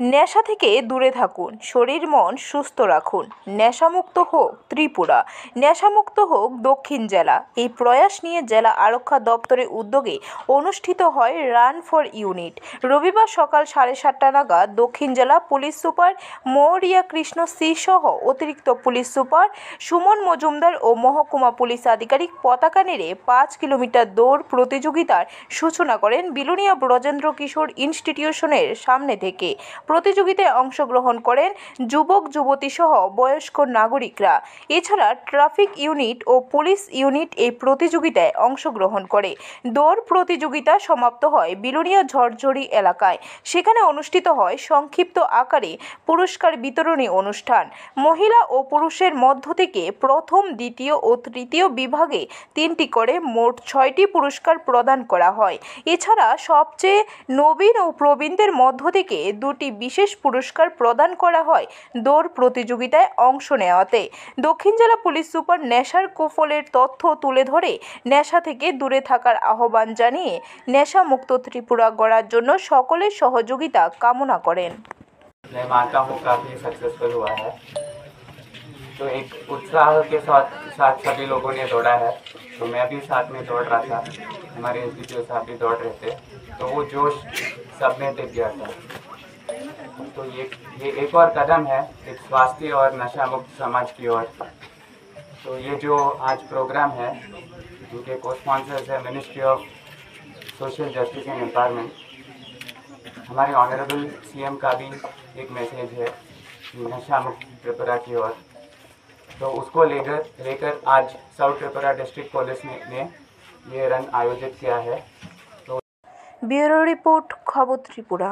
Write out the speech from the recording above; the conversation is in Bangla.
নেশা থেকে দূরে থাকুন, শরীর মন সুস্থ রাখুন। নেশামুক্ত হোক ত্রিপুরা, নেশামুক্ত হোক দক্ষিণ জেলা। এই প্রয়াস নিয়ে জেলা আরক্ষা দপ্তরের উদ্যোগে অনুষ্ঠিত হয় রান ফর ইউনিট। রবিবার সকাল 7:30 নাগাদ দক্ষিণ জেলা police super Mauriya Krishna C সহ অতিরিক্ত পুলিশ সুপার সুমন মজুমদার ও মহকুমা পুলিশ আধিকারিক পতাকা নেড়ে 5 কিলোমিটার দৌড় প্রতিযোগিতার সূচনা করেন বিলোনিয়া ব্রজেন্দ্র কিশোর ইনস্টিটিউশনের সামনে থেকে। প্রতিযোগিতায় অংশগ্রহণ করেন যুবক যুবতী সহ বয়স্ক নাগরিকরা। এছাড়া ট্রাফিক ইউনিট ও পুলিশ ইউনিট এই প্রতিযোগিতায় অংশগ্রহণ করে। দৌড় প্রতিযোগিতা সমাপ্ত হয় বিলোনিয়া ঝরঝরি এলাকায়। সেখানে অনুষ্ঠিত হয় সংক্ষিপ্ত আকারে পুরস্কার বিতরণী অনুষ্ঠান। মহিলা ও পুরুষের মধ্য থেকে প্রথম, দ্বিতীয় ও তৃতীয় বিভাগে 3টি করে মোট 6টি পুরস্কার প্রদান করা হয়। এছাড়া সবচেয়ে নবীন ও প্রবীণদের মধ্য থেকে 2টি বিশেষ পুরস্কার প্রদান করা হয় দৌড় প্রতিযোগিতায় অংশ নেওয়াতে। দক্ষিণ জেলা পুলিশ সুপার নেশার কুফলের তথ্য তুলে ধরে নেশা থেকে দূরে থাকার আহ্বান জানিয়ে নেশামুক্ত ত্রিপুরা গড়ার জন্য সকলের সহযোগিতা কামনা করেন। मैं मानता हूँ काफ़ी सक्सेसफुल हुआ है। तो एक उत्साह के साथ सभी लोगों ने दौड़ा है, तो मैं भी साथ में दौड़ रहा था, हमारे इंस्टीट्यूट साहब भी दौड़ रहे थे, तो वो जोश सब में दिख गया था। तो ये एक और कदम है एक स्वास्थ्य और नशा मुक्त समाज की ओर। तो ये जो आज प्रोग्राम है, उनके को स्पॉन्सर्स है ministry of social justice and empowerment. हमारे ऑनरेबल सीएम का भी एक मैसेज है नशा मुक्त त्रिपुरा की ओर, तो उसको लेकर आज साउथ त्रिपुरा डिस्ट्रिक्ट पुलिस ने ये रन आयोजित किया है। ब्यूरो रिपोर्ट, खबर त्रिपुरा।